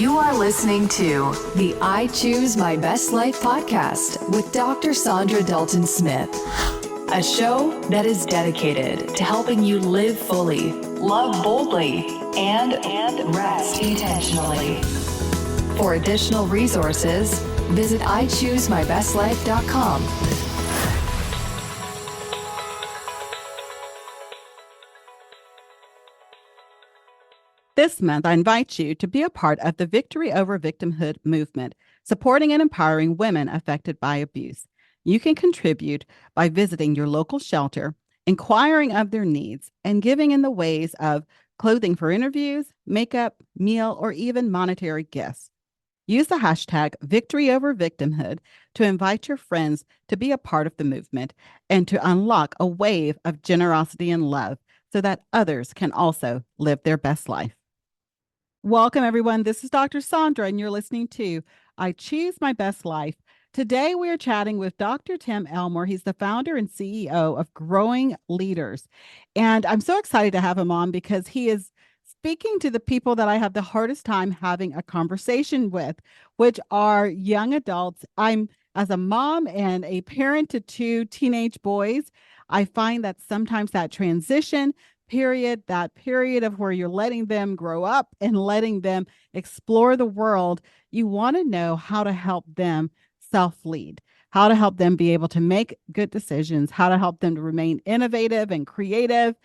You are listening to the I Choose My Best Life podcast with Dr. Saundra Dalton-Smith, a show that is dedicated to helping you live fully, love boldly, and rest intentionally. For additional resources, visit ichoosemybestlife.com. This month, I invite you to be a part of the Victory Over Victimhood movement, supporting and empowering women affected by abuse. You can contribute by visiting your local shelter, inquiring of their needs, and giving in the ways of clothing for interviews, makeup, meal, or even monetary gifts. Use the hashtag Victory Over Victimhood to invite your friends to be a part of the movement and to unlock a wave of generosity and love so that others can also live their best life. Welcome, everyone. This is Dr. Saundra, and you're listening to I Choose My Best Life. Today, we are chatting with Dr. Tim Elmore. He's the founder and CEO of Growing Leaders. And I'm so excited to have him on because he is speaking to the people that I have the hardest time having a conversation with, which are young adults. As a mom and a parent to two teenage boys, I find that sometimes that transition period, that period of where you're letting them grow up and letting them explore the world, you want to know how to help them self-lead, how to help them be able to make good decisions, how to help them to remain innovative and creative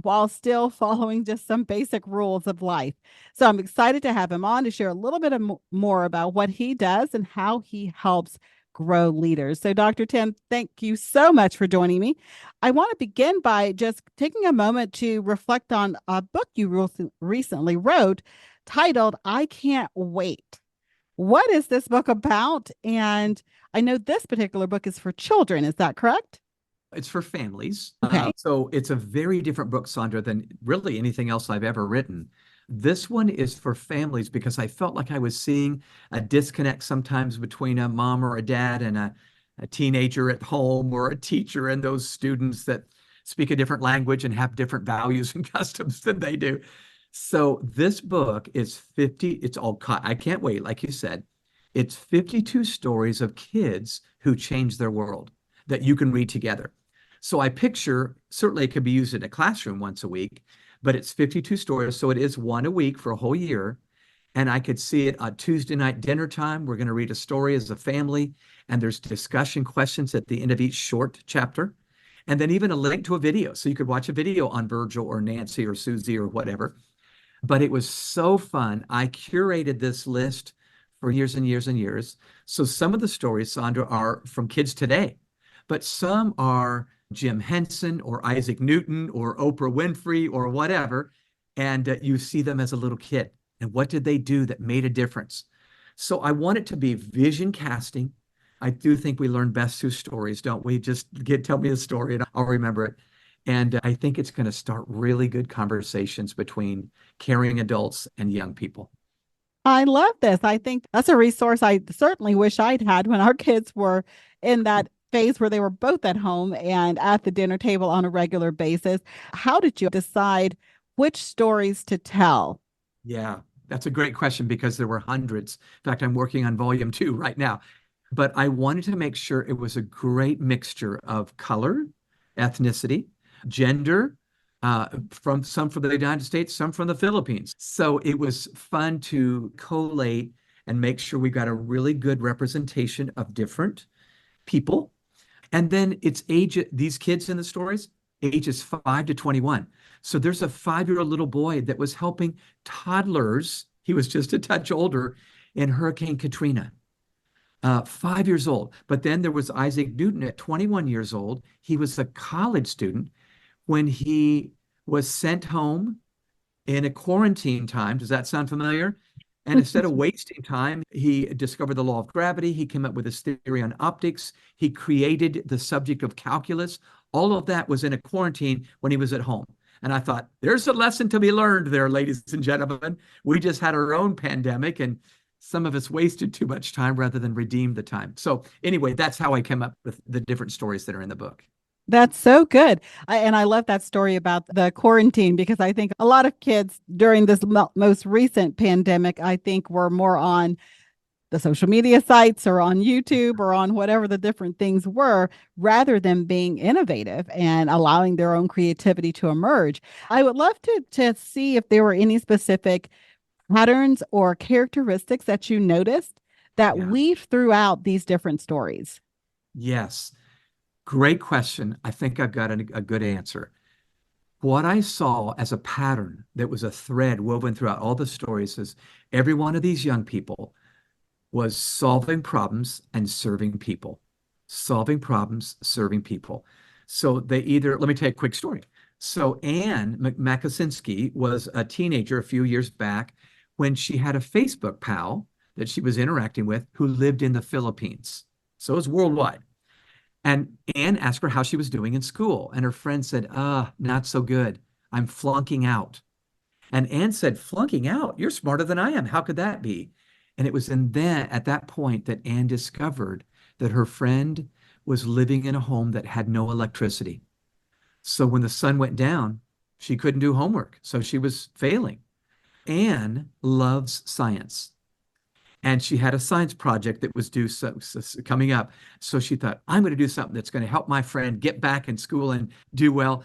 while still following just some basic rules of life. So I'm excited to have him on to share a little bit more about what he does and how he helps grow leaders. So Dr. Tim, thank you so much for joining me. I want to begin by just taking a moment to reflect on a book you recently wrote titled, I Can't Wait. What is this book about? And I know this particular book is for children. Is that correct? It's for families. Okay. So it's a very different book, Saundra, than really anything else I've ever written. This one is for families because I felt like I was seeing a disconnect sometimes between a mom or a dad and a teenager at home or a teacher and those students that speak a different language and have different values and customs than they do. So this book is I can't wait, like you said. It's 52 stories of kids who changed their world that you can read together. So I picture, certainly it could be used in a classroom once a week, but it's 52 stories. So it is one a week for a whole year. And I could see it on Tuesday night dinner time. We're going to read a story as a family, and there's discussion questions at the end of each short chapter. And then even a link to a video. So you could watch a video on Virgil or Nancy or Susie or whatever. But it was so fun. I curated this list for years and years and years. So some of the stories, Saundra, are from kids today, but some are Jim Henson or Isaac Newton or Oprah Winfrey or whatever. And you see them as a little kid. And what did they do that made a difference? So I want it to be vision casting. I do think we learn best through stories, don't we? Just tell me a story and I'll remember it. And I think it's going to start really good conversations between caring adults and young people. I love this. I think that's a resource I certainly wish I'd had when our kids were in that phase where they were both at home and at the dinner table on a regular basis. How did you decide which stories to tell? Yeah, that's a great question because there were hundreds. In fact, I'm working on volume 2 right now. But I wanted to make sure it was a great mixture of color, ethnicity, gender, some from the United States, some from the Philippines. So it was fun to collate and make sure we got a really good representation of different people. And then it's these kids in the stories, ages 5 to 21. So there's a 5-year-old little boy that was helping toddlers. He was just a touch older in Hurricane Katrina. 5 years old. But then there was Isaac Newton at 21 years old. He was a college student when he was sent home in a quarantine time. Does that sound familiar? And instead of wasting time, he discovered the law of gravity. He came up with his theory on optics. He created the subject of calculus. All of that was in a quarantine when he was at home. And I thought, there's a lesson to be learned there, ladies and gentlemen. We just had our own pandemic, and some of us wasted too much time rather than redeem the time. So anyway, that's how I came up with the different stories that are in the book. That's so good. And I love that story about the quarantine because I think a lot of kids during this most recent pandemic, I think were more on the social media sites or on YouTube or on whatever the different things were, rather than being innovative and allowing their own creativity to emerge. I would love to see if there were any specific patterns or characteristics that you noticed that Yeah. weave throughout these different stories. Yes. Great question. I think I've got a good answer. What I saw as a pattern that was a thread woven throughout all the stories is every one of these young people was solving problems and serving people, solving problems, serving people. So they either, let me tell you a quick story. So Anne Makasinski was a teenager a few years back when she had a Facebook pal that she was interacting with who lived in the Philippines. So it was worldwide. And Anne asked her how she was doing in school. And her friend said, not so good. I'm flunking out. And Anne said, flunking out? You're smarter than I am. How could that be? And it was at that point that Anne discovered that her friend was living in a home that had no electricity. So when the sun went down, she couldn't do homework. So she was failing. Anne loves science. And she had a science project that was due coming up. So she thought, I'm going to do something that's going to help my friend get back in school and do well.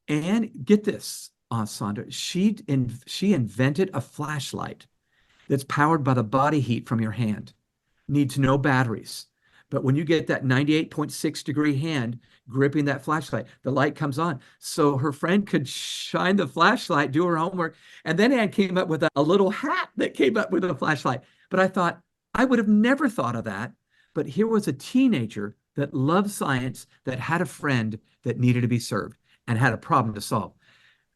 And get this, Saundra, she invented a flashlight that's powered by the body heat from your hand, needs no batteries. But when you get that 98.6-degree hand gripping that flashlight, the light comes on. So her friend could shine the flashlight, do her homework. And then Anne came up with a little hat that came up with a flashlight. But I thought, I would have never thought of that. But here was a teenager that loved science, that had a friend that needed to be served and had a problem to solve.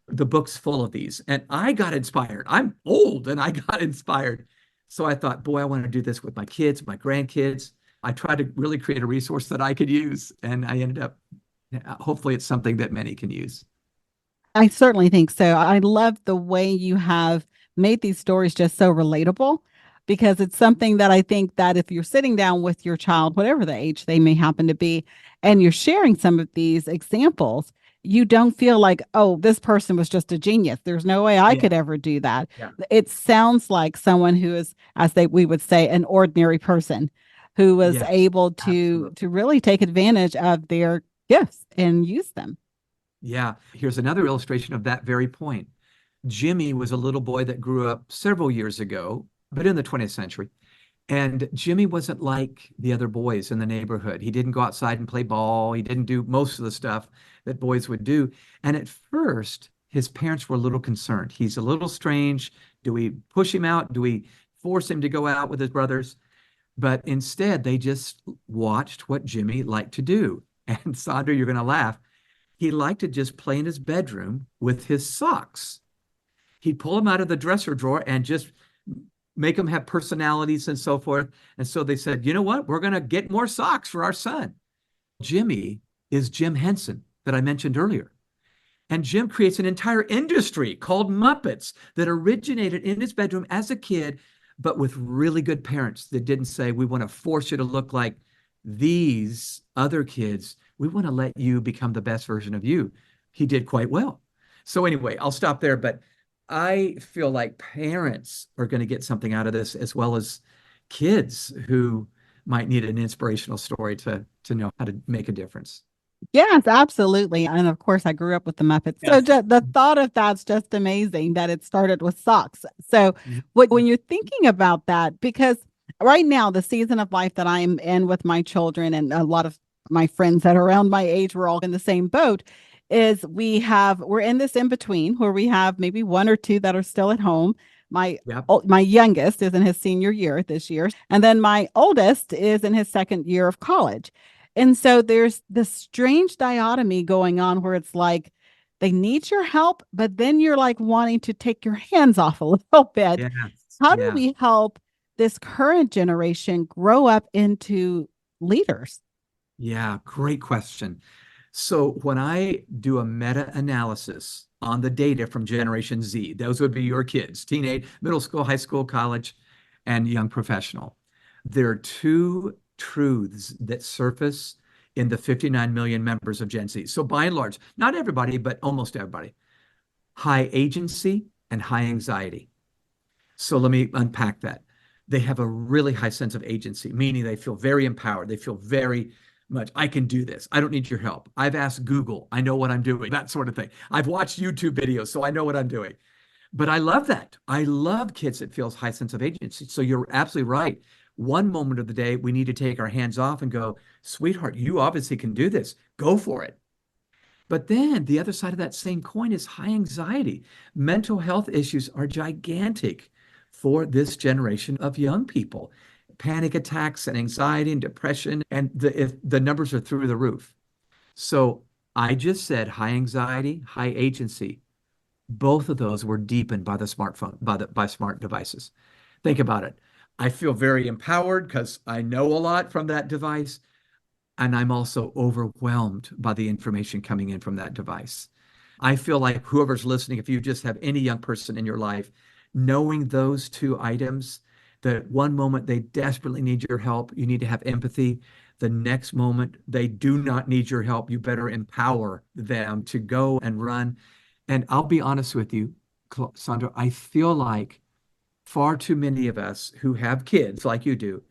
The book's full of these. And I got inspired. I'm old and I got inspired. So I thought, boy, I want to do this with my kids, my grandkids. I tried to really create a resource that I could use. And I ended up, hopefully, it's something that many can use. I certainly think so. I love the way you have made these stories just so relatable because it's something that I think that if you're sitting down with your child, whatever the age they may happen to be, and you're sharing some of these examples, you don't feel like, oh, this person was just a genius. There's no way I Yeah. could ever do that. Yeah. It sounds like someone who is, as we would say, an ordinary person who was Yes, able absolutely. to really take advantage of their gifts and use them. Yeah. Here's another illustration of that very point. Jimmy was a little boy that grew up several years ago, but in the 20th century. And Jimmy wasn't like the other boys in the neighborhood. He didn't go outside and play ball. He didn't do most of the stuff that boys would do. And at first, his parents were a little concerned. He's a little strange. Do we push him out? Do we force him to go out with his brothers? But instead, they just watched what Jimmy liked to do. And Saundra, you're going to laugh. He liked to just play in his bedroom with his socks. He'd pull them out of the dresser drawer and just make them have personalities and so forth. And so they said, you know what? We're going to get more socks for our son. Jimmy is Jim Henson that I mentioned earlier. And Jim creates an entire industry called Muppets that originated in his bedroom as a kid, but with really good parents that didn't say, we want to force you to look like these other kids. We want to let you become the best version of you. He did quite well. So anyway, I'll stop there, but I feel like parents are going to get something out of this as well as kids who might need an inspirational story to know how to make a difference. Yes, absolutely. And of course, I grew up with the Muppets. So Yes. the thought of that's just amazing that it started with socks. So when you're thinking about that, because right now, the season of life that I'm in with my children and a lot of my friends that are around my age, we're all in the same boat, is we're in this in between where we have maybe one or two that are still at home. Yep. My youngest is in his senior year this year, and then my oldest is in his second year of college. And so there's this strange dichotomy going on where it's like they need your help, but then you're like wanting to take your hands off a little bit. Yes. How do Yeah. we help this current generation grow up into leaders? Yeah. Great question. So when I do a meta-analysis on the data from Generation Z, those would be your kids, teenage, middle school, high school, college, and young professional. There are two truths that surface in the 59 million members of Gen Z. So by and large, not everybody, but almost everybody, high agency and high anxiety. So let me unpack that. They have a really high sense of agency, meaning they feel very empowered. They feel very much, I can do this. I don't need your help. I've asked Google. I know what I'm doing, that sort of thing. I've watched YouTube videos, so I know what I'm doing. But I love that. I love kids that feels high sense of agency. So you're absolutely right. One moment of the day, we need to take our hands off and go, sweetheart, you obviously can do this. Go for it. But then the other side of that same coin is high anxiety. Mental health issues are gigantic for this generation of young people. Panic attacks and anxiety and depression, and the numbers are through the roof. So I just said high anxiety, high agency. Both of those were deepened by the smartphone, by smart devices. Think about it. I feel very empowered because I know a lot from that device, and I'm also overwhelmed by the information coming in from that device. I feel like whoever's listening, if you just have any young person in your life, knowing those two items, that one moment they desperately need your help, you need to have empathy. The next moment they do not need your help, you better empower them to go and run. And I'll be honest with you, Saundra, I feel like far too many of us who have kids like you do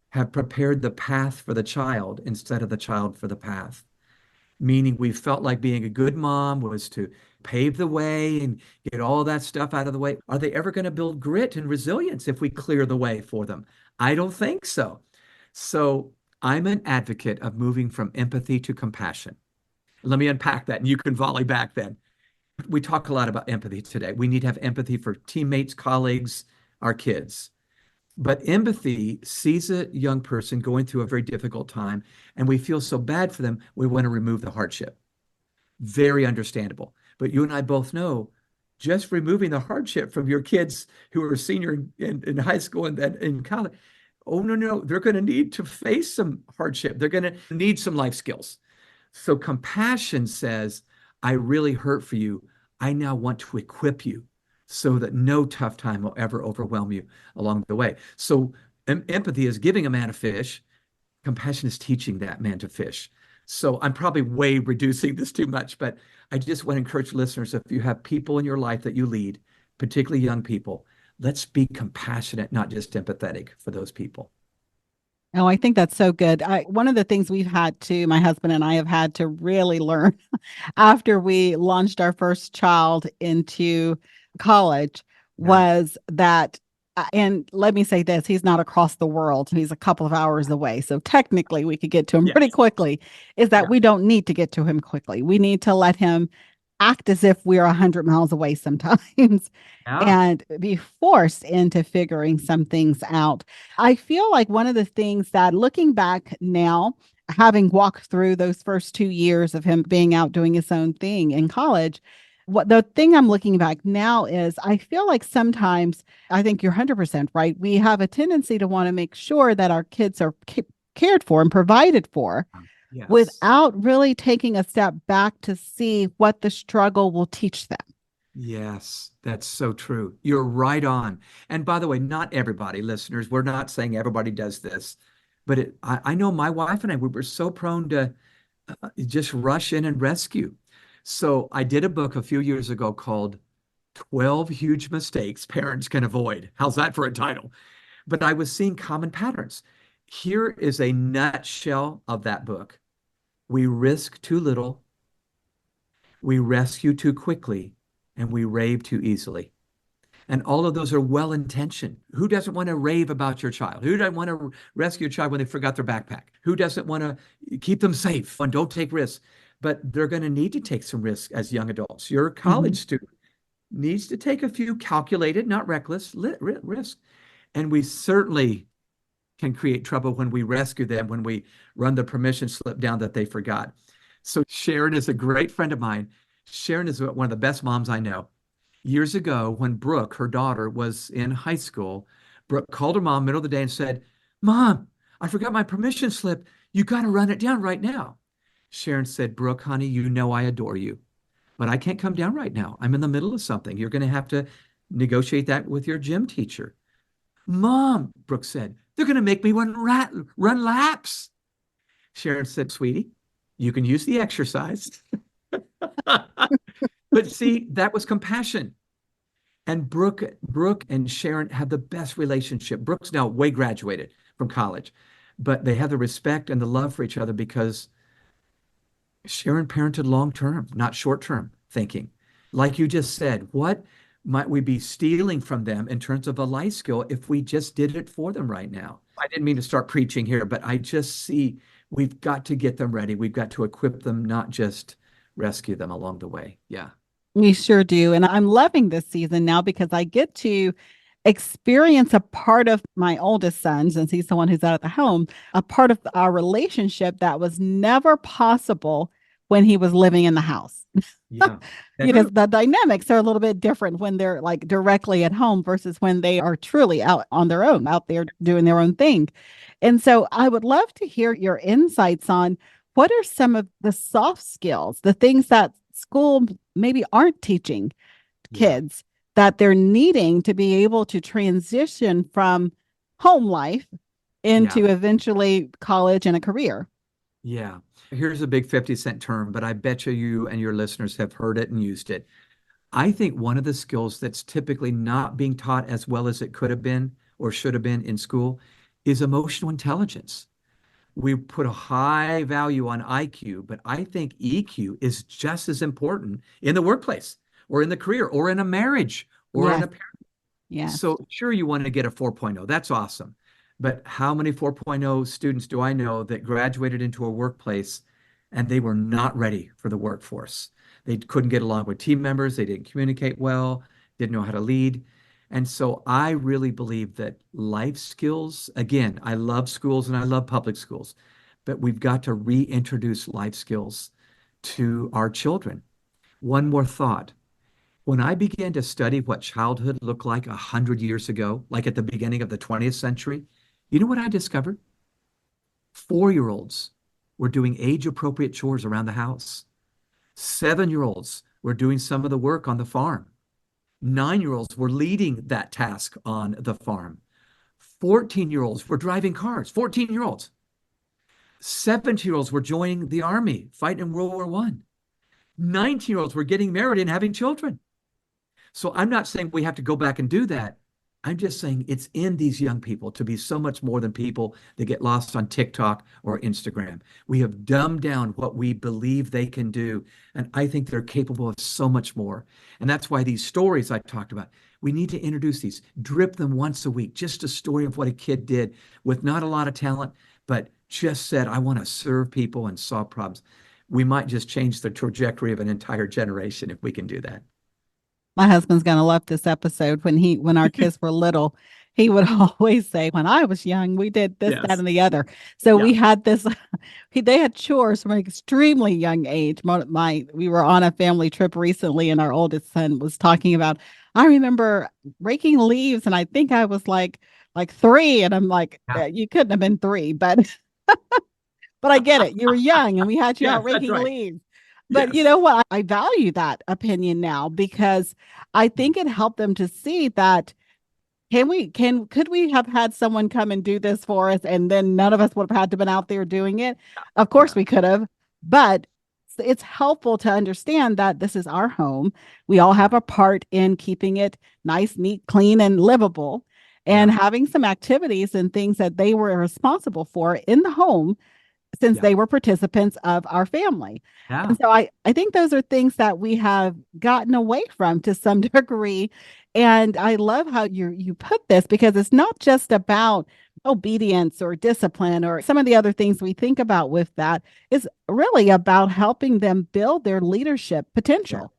have prepared the path for the child instead of the child for the path. Meaning we felt like being a good mom was to pave the way and get all that stuff out of the way. Are they ever going to build grit and resilience if we clear the way for them? I don't think so. So I'm an advocate of moving from empathy to compassion. Let me unpack that and you can volley back then. We talk a lot about empathy today. We need to have empathy for teammates, colleagues, our kids. But empathy sees a young person going through a very difficult time, and we feel so bad for them, we want to remove the hardship. Very understandable. But you and I both know just removing the hardship from your kids who are senior in high school and then in college, oh, no, they're going to need to face some hardship. They're going to need some life skills. So compassion says, I really hurt for you. I now want to equip you so that no tough time will ever overwhelm you along the way. So empathy is giving a man a fish. Compassion is teaching that man to fish. So I'm probably way reducing this too much, but I just want to encourage listeners, if you have people in your life that you lead, particularly young people, let's be compassionate, not just empathetic for those people. Oh, I think that's so good. One of the things my husband and I have had to really learn after we launched our first child into college was that, and let me say this, he's not across the world. He's a couple of hours away. So technically we could get to him pretty quickly, is that we don't need to get to him quickly. We need to let him act as if we're 100 miles away sometimes and be forced into figuring some things out. I feel like one of the things that, looking back now, having walked through those first 2 years of him being out doing his own thing in college, what the thing I'm looking back now is, I feel like sometimes, I think you're 100% right, we have a tendency to want to make sure that our kids are cared for and provided for. Yes. Without really taking a step back to see what the struggle will teach them. Yes, that's so true. You're right on. And by the way, not everybody, listeners, we're not saying everybody does this, but I know my wife and I, we were so prone to just rush in and rescue. So I did a book a few years ago called 12 Huge Mistakes Parents Can Avoid. How's that for a title? But I was seeing common patterns. Here is a nutshell of that book. We risk too little, we rescue too quickly, and we rave too easily. And all of those are well-intentioned. Who doesn't want to rave about your child? Who doesn't want to rescue a child when they forgot their backpack? Who doesn't want to keep them safe and don't take risks? But they're going to need to take some risks as young adults. Your college student needs to take a few calculated, not reckless, risks. And we certainly can create trouble when we rescue them, when we run the permission slip down that they forgot. So Sharon is a great friend of mine. Sharon is one of the best moms I know. Years ago, when Brooke, her daughter, was in high school, Brooke called her mom middle of the day and said, Mom, I forgot my permission slip. You got to run it down right now. Sharon said, Brooke, honey, you know I adore you, but I can't come down right now. I'm in the middle of something. You're going to have to negotiate that with your gym teacher. Mom, Brooke said, they're going to make me run laps. Sharon said, sweetie, you can use the exercise. But see, that was compassion. And Brooke and Sharon have the best relationship. Brooke's now way graduated from college, but they have the respect and the love for each other because Sharon parented long term, not short term thinking. Like you just said, what might we be stealing from them in terms of a life skill if we just did it for them right now? I didn't mean to start preaching here, but I just see we've got to get them ready. We've got to equip them, not just rescue them along the way. Yeah. We sure do. And I'm loving this season now because I get to experience a part of my oldest son, since he's the one who's out at the home, a part of our relationship that was never possible when he was living in the house. Yeah. Because the dynamics are a little bit different when they're like directly at home versus when they are truly out on their own, out there doing their own thing. And so I would love to hear your insights on what are some of the soft skills, the things that school maybe aren't teaching kids that they're needing to be able to transition from home life into eventually college and a career. Yeah. Here's a big 50-cent term, but I bet you and your listeners have heard it and used it. I think one of the skills that's typically not being taught as well as it could have been or should have been in school is emotional intelligence. We put a high value on IQ, but I think EQ is just as important in the workplace or in the career or in a marriage or in a parent. Yes. So sure, you want to get a 4.0. That's awesome. But how many 4.0 students do I know that graduated into a workplace and they were not ready for the workforce? They couldn't get along with team members. They didn't communicate well, didn't know how to lead. And so I really believe that life skills, again, I love schools and I love public schools, but we've got to reintroduce life skills to our children. One more thought. When I began to study what childhood looked like 100 years ago, like at the beginning of the 20th century, you know what I discovered? 4-year-olds were doing age-appropriate chores around the house. 7-year-olds were doing some of the work on the farm. 9-year-olds were leading that task on the farm. 14-year-olds were driving cars, 14-year-olds. 17-year-olds were joining the army, fighting in World War I. 19-year-olds were getting married and having children. So I'm not saying we have to go back and do that. I'm just saying it's in these young people to be so much more than people that get lost on TikTok or Instagram. We have dumbed down what we believe they can do. And I think they're capable of so much more. And that's why these stories I talked about, we need to introduce these, drip them once a week, just a story of what a kid did with not a lot of talent, but just said, I want to serve people and solve problems. We might just change the trajectory of an entire generation if we can do that. My husband's going to love this episode. When our kids were little, he would always say, when I was young, we did this, that, and the other. So we had this, they had chores from an extremely young age. We were on a family trip recently and our oldest son was talking about, I remember raking leaves and I think I was like 3 and I'm like, you couldn't have been 3, but I get it. You were young and we had you out raking leaves. But you know what? I value that opinion now because I think it helped them to see that could we have had someone come and do this for us and then none of us would have had to been out there doing it? Of course we could have, but it's helpful to understand that this is our home. We all have a part in keeping it nice, neat, clean, and livable and having some activities and things that they were responsible for in the home since they were participants of our family. And so I think those are things that we have gotten away from to some degree. And I love how you put this because it's not just about obedience or discipline or some of the other things we think about with that. It's really about helping them build their leadership potential.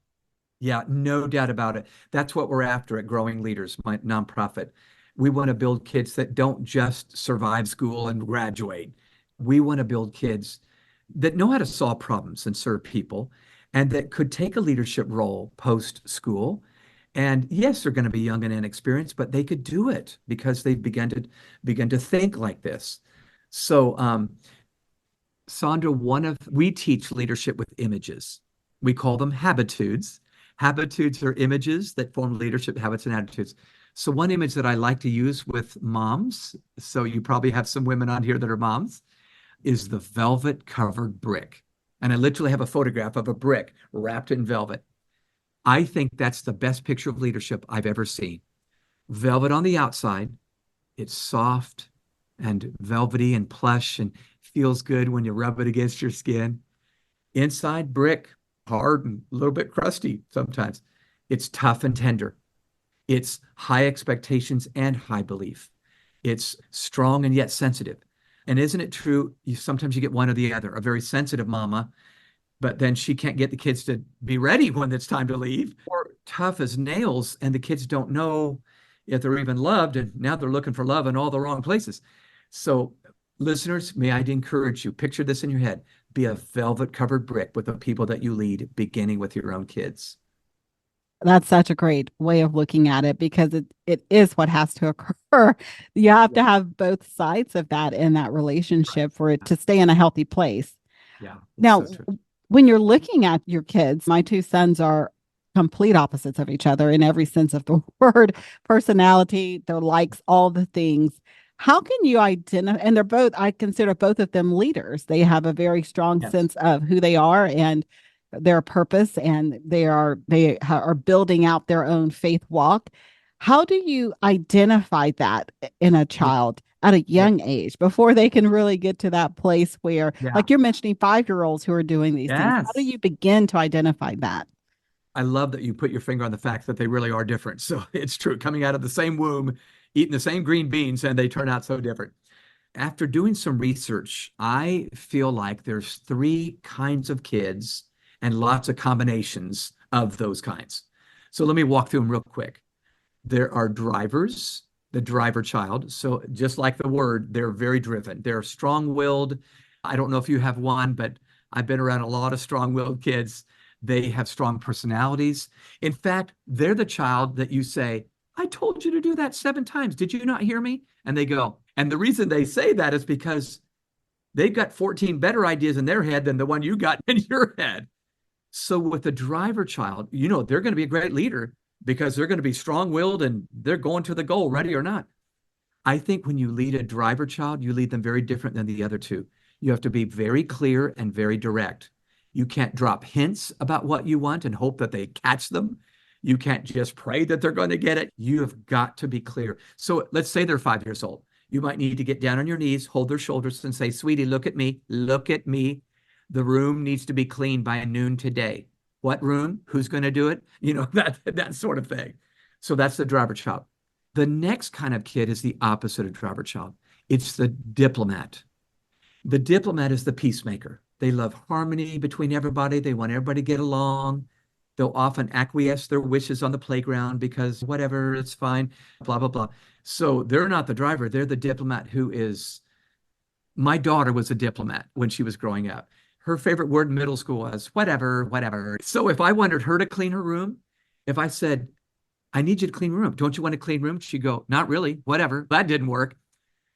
Yeah, no doubt about it. That's what we're after at Growing Leaders, my nonprofit. We want to build kids that don't just survive school and graduate. We want to build kids that know how to solve problems and serve people and that could take a leadership role post-school. And yes, they're going to be young and inexperienced, but they could do it because they've begun to think like this. So, Saundra, we teach leadership with images. We call them habitudes. Habitudes are images that form leadership habits and attitudes. So one image that I like to use with moms, so you probably have some women on here that are moms. is the velvet covered brick. And I literally have a photograph of a brick wrapped in velvet. I think that's the best picture of leadership I've ever seen. Velvet on the outside, it's soft and velvety and plush and feels good when you rub it against your skin. Inside, brick, hard and a little bit crusty sometimes. It's tough and tender. It's high expectations and high belief. It's strong and yet sensitive. And isn't it true? Sometimes you get one or the other, a very sensitive mama, but then she can't get the kids to be ready when it's time to leave, or tough as nails, and the kids don't know if they're even loved, and now they're looking for love in all the wrong places. So, listeners, may I encourage you, picture this in your head, be a velvet covered brick with the people that you lead, beginning with your own kids. That's such a great way of looking at it because it is what has to occur. You have to have both sides of that in that relationship for it to stay in a healthy place. Yeah. Now, So true. when you're looking at your kids, my two sons are complete opposites of each other in every sense of the word, personality, their likes, all the things. How can you identify? And they're both, I consider both of them leaders. They have a very strong Yes. sense of who they are and their purpose, and they are building out their own faith walk. How do you identify that in a child at a Yeah. young age before they can really get to that place where, Yeah. like you're mentioning, 5-year-olds who are doing these things? How do Yes. you begin to identify that? I love that you put your finger on the fact that they really are different. So it's true, coming out of the same womb, eating the same green beans, and they turn out so different. After doing some research, I feel like there's three kinds of kids and lots of combinations of those kinds. So let me walk through them real quick. There are drivers, the driver child. So just like the word, they're very driven. They're strong-willed. I don't know if you have one, but I've been around a lot of strong-willed kids. They have strong personalities. In fact, they're the child that you say, I told you to do that 7 times. Did you not hear me? And they go. And the reason they say that is because they've got 14 better ideas in their head than the one you got in your head. So with the driver child, they're going to be a great leader because they're going to be strong-willed and they're going to the goal, ready or not. I think when you lead a driver child, you lead them very different than the other two. You have to be very clear and very direct. You can't drop hints about what you want and hope that they catch them. You can't just pray that they're going to get it. You have got to be clear. So let's say they're 5 years old. You might need to get down on your knees, hold their shoulders and say, sweetie, look at me. Look at me. The room needs to be clean by noon today. What room? Who's going to do it? That sort of thing. So that's the driver child. The next kind of kid is the opposite of driver child. It's the diplomat. The diplomat is the peacemaker. They love harmony between everybody. They want everybody to get along. They'll often acquiesce their wishes on the playground because whatever, it's fine, blah, blah, blah. So they're not the driver. They're the diplomat who is, my daughter was a diplomat when she was growing up. Her favorite word in middle school was whatever, whatever. So if I wanted her to clean her room, if I said, I need you to clean your room. Don't you want a clean room? She'd go, not really, whatever. That didn't work.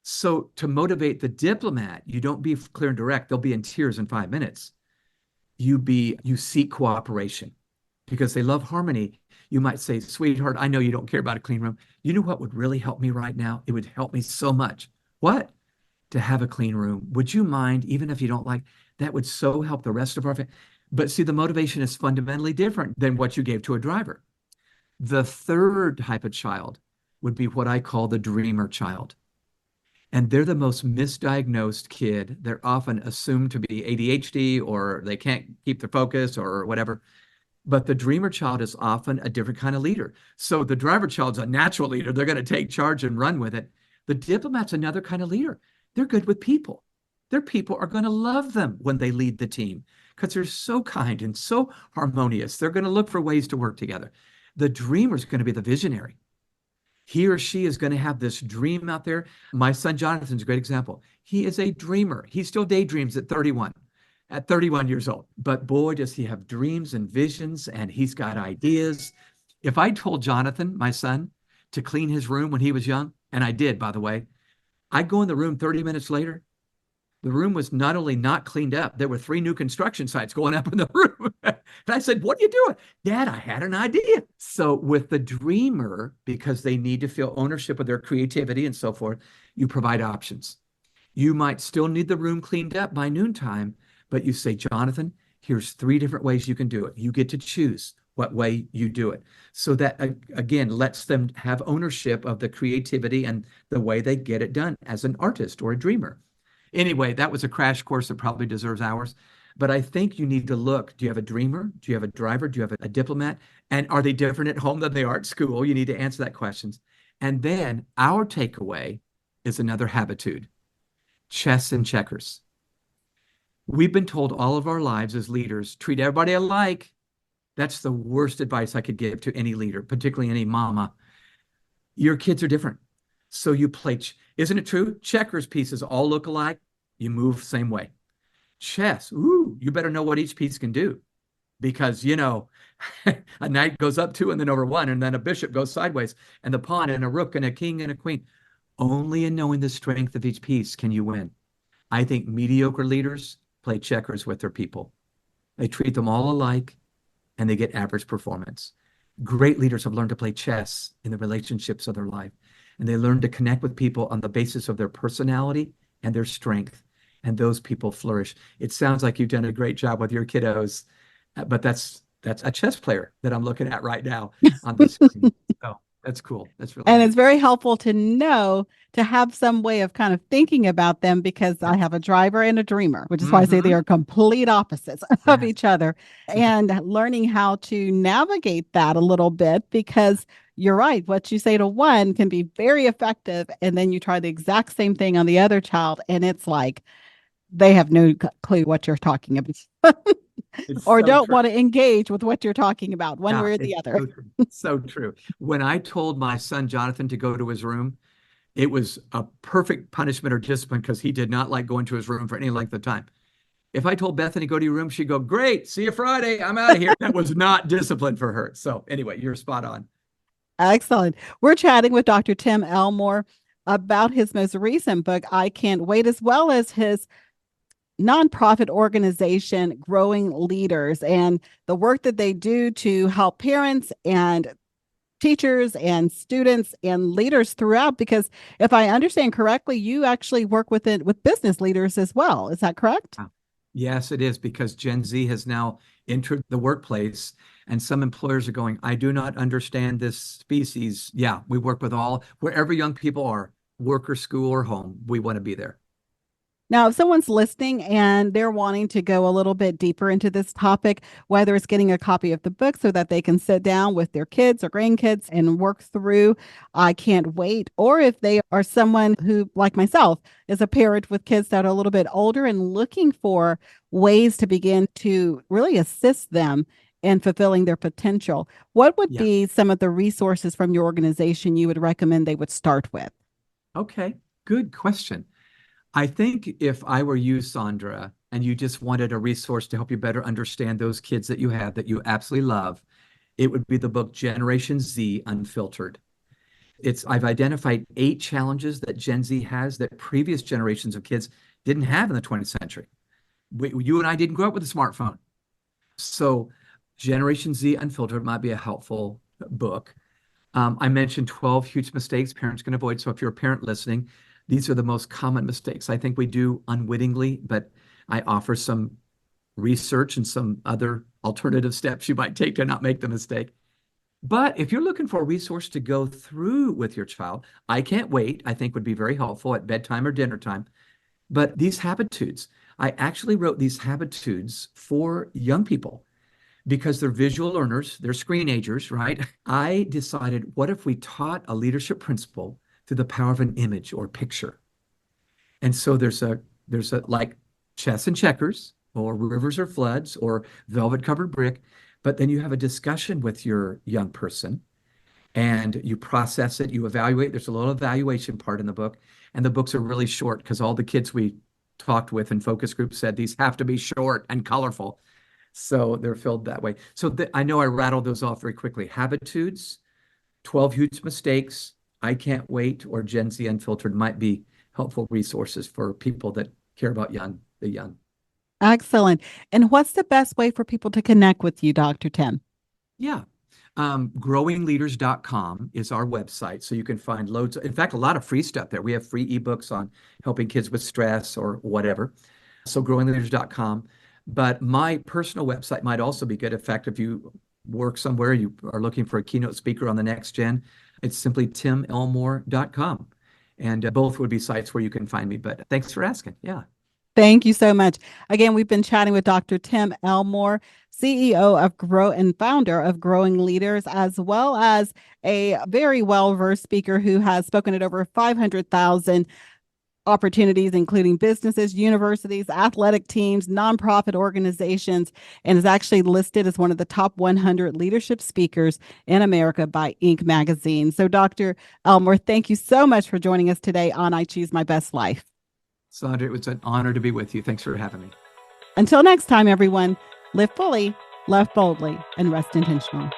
So to motivate the diplomat, you don't be clear and direct. They'll be in tears in 5 minutes. You seek cooperation because they love harmony. You might say, sweetheart, I know you don't care about a clean room. You know what would really help me right now? It would help me so much. What? To have a clean room. Would you mind, even if you don't like, that would so help the rest of our family. But see, the motivation is fundamentally different than what you gave to a driver. The third type of child would be what I call the dreamer child. And they're the most misdiagnosed kid. They're often assumed to be ADHD or they can't keep their focus or whatever. But the dreamer child is often a different kind of leader. So the driver child's a natural leader. They're going to take charge and run with it. The diplomat's another kind of leader. They're good with people. Their people are going to love them when they lead the team because they're so kind and so harmonious. They're going to look for ways to work together. The dreamer's going to be the visionary. He or she is going to have this dream out there. My son Jonathan's a great example. He is a dreamer. He still daydreams at 31 years old. But boy, does he have dreams and visions, and he's got ideas. If I told Jonathan, my son, to clean his room when he was young, and I did, by the way, I'd go in the room 30 minutes later. The room was not only not cleaned up, there were 3 new construction sites going up in the room. And I said, what are you doing? Dad, I had an idea. So with the dreamer, because they need to feel ownership of their creativity and so forth, you provide options. You might still need the room cleaned up by noontime, but you say, Jonathan, here's 3 different ways you can do it. You get to choose what way you do it. So that, again, lets them have ownership of the creativity and the way they get it done as an artist or a dreamer. Anyway, that was a crash course that probably deserves hours. But I think you need to look, do you have a dreamer? Do you have a driver? Do you have a diplomat? And are they different at home than they are at school? You need to answer that question. And then our takeaway is another habitude, chess and checkers. We've been told all of our lives as leaders, treat everybody alike. That's the worst advice I could give to any leader, particularly any mama. Your kids are different. So you play, isn't it true? Checkers pieces all look alike. You move the same way. Chess, ooh, you better know what each piece can do because, a knight goes up 2 and then over 1, and then a bishop goes sideways, and the pawn and a rook and a king and a queen. Only in knowing the strength of each piece can you win. I think mediocre leaders play checkers with their people. They treat them all alike and they get average performance. Great leaders have learned to play chess in the relationships of their life, and they learn to connect with people on the basis of their personality and their strength, and those people flourish. It sounds like you've done a great job with your kiddos, but that's a chess player that I'm looking at right now on the screen. So that's cool. That's really And neat. it's very helpful to know, to have some way of kind of thinking about them, because I have a driver and a dreamer, which is why I say they are complete opposites of Yes. each other, and learning how to navigate that a little bit, because you're right. What you say to one can be very effective. And then you try the exact same thing on the other child, and it's like they have no clue what you're talking about. It's Or so don't true. want to engage with what you're talking about, one Yeah, way or it's the other. so true. So true. When I told my son Jonathan to go to his room, it was a perfect punishment or discipline because he did not like going to his room for any length of time. If I told Bethany go to your room, she'd go, "Great, see you Friday. I'm out of here." That was not discipline for her. So anyway, you're spot on. Excellent. We're chatting with Dr. Tim Elmore about his most recent book, I Can't Wait, as well as his nonprofit organization, Growing Leaders, and the work that they do to help parents and teachers and students and leaders throughout. Because if I understand correctly, you actually work with it with business leaders as well. Is that correct? Yes, it is, because Gen Z has now entered the workplace, and some employers are going, I do not understand this species. Yeah, we work with all, wherever young people are, work or school or home, we want to be there. Now, if someone's listening and they're wanting to go a little bit deeper into this topic, whether it's getting a copy of the book so that they can sit down with their kids or grandkids and work through I Can't Wait, or if they are someone who, like myself, is a parent with kids that are a little bit older and looking for ways to begin to really assist them in fulfilling their potential, what would Yeah. be some of the resources from your organization you would recommend they would start with? Okay. Good question. I think if I were you, Saundra, and you just wanted a resource to help you better understand those kids that you have that you absolutely love, it would be the book Generation Z Unfiltered. I've identified 8 challenges that Gen Z has that previous generations of kids didn't have in the 20th century. You and I didn't grow up with a smartphone. So Generation Z Unfiltered might be a helpful book. I mentioned 12 huge mistakes parents can avoid. So if you're a parent listening, these are the most common mistakes I think we do unwittingly, but I offer some research and some other alternative steps you might take to not make the mistake. But if you're looking for a resource to go through with your child, I Can't Wait, I think would be very helpful at bedtime or dinner time. But these habitudes, I actually wrote these habitudes for young people because they're visual learners, they're screenagers, right? I decided, what if we taught a leadership principle through the power of an image or picture? And so there's a like chess and checkers, or rivers or floods, or velvet covered brick. But then you have a discussion with your young person and you process it, you evaluate. There's a little evaluation part in the book. And the books are really short because all the kids we talked with in focus groups said these have to be short and colorful. So they're filled that way. So I know I rattled those off very quickly. Habitudes, 12 huge mistakes, I Can't Wait, or Gen Z Unfiltered might be helpful resources for people that care about the young. Excellent. And what's the best way for people to connect with you, Dr. Tim? Yeah. Growingleaders.com is our website. So you can find loads, in fact, a lot of free stuff there. We have free ebooks on helping kids with stress or whatever. So growingleaders.com. But my personal website might also be good. In fact, if you work somewhere, you are looking for a keynote speaker on the next gen, it's simply timelmore.com. And both would be sites where you can find me. But thanks for asking. Yeah. Thank you so much. Again, we've been chatting with Dr. Tim Elmore, CEO of Grow and founder of Growing Leaders, as well as a very well-versed speaker who has spoken at over 500,000 opportunities, including businesses, universities, athletic teams, nonprofit organizations, and is actually listed as one of the top 100 leadership speakers in America by Inc. magazine. So, Dr. Elmore, thank you so much for joining us today on I Choose My Best Life. Saundra, it was an honor to be with you. Thanks for having me. Until next time, everyone, live fully, love boldly, and rest intentionally.